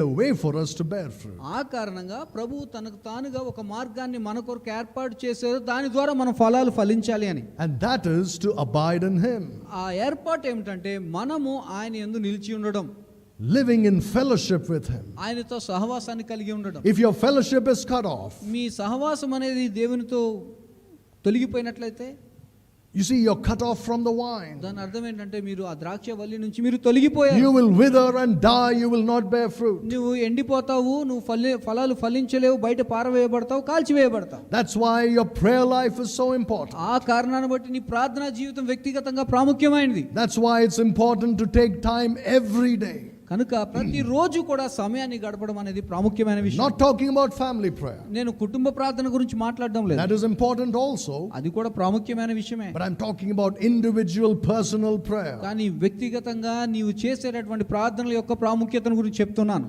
a way for us to bear fruit. ఆ కారణంగా ప్రభువు తనకు తానుగా ఒక మార్గాన్ని మన కొరకు ఏర్పాటు చేశారు, దాని ద్వారా మనం ఫలాలు ఫలించాలి అని. And that is to abide in him. ఆ ఏర్పాటు ఏమిటంటే మనము ఆయన యందు నిలిచి ఉండడం, Living in fellowship with him. ఆయనతో సహవాసాన్ని కలిగి ఉండడం. If your fellowship is cut off, మీ సహవాసం అనేది దేవునితో తొలగిపోయినట్లయితే, you see, you're cut off from the vine. దాని అర్థం ఏంటంటే మీరు ఆ ద్రాక్ష వల్లి నుంచి మీరు తొలగిపోయారు. You will wither and die, you will not bear fruit. నువ్వు ఎండిపోతావు, నువ్వు ఫలాలు ఫలించలేవు, బయట పారవేయబడతావు, కాల్చివేయబడతావు. That's why your prayer life is so important. ఆ కారణాన్ని బట్టి నీ ప్రార్థనా జీవితం వ్యక్తిగతంగా ప్రాముఖ్యమైనది. That's why it's important to take time every day. కనుక ప్రతిరోజు కూడా సమయాన్ని గడపడం అనేది ప్రాముఖ్యమైన విషయం. Not talking about family prayer. నేను కుటుంబ ప్రార్థన గురించి మాట్లాడడం లేదు, That is important also. అది కూడా ప్రాముఖ్యమైన విషయమే. But I'm talking about individual personal prayer. కానీ వ్యక్తిగతంగా నీవు చేసేటటువంటి ప్రార్థనల యొక్క ప్రాముఖ్యతను గురించి చెప్తున్నాను.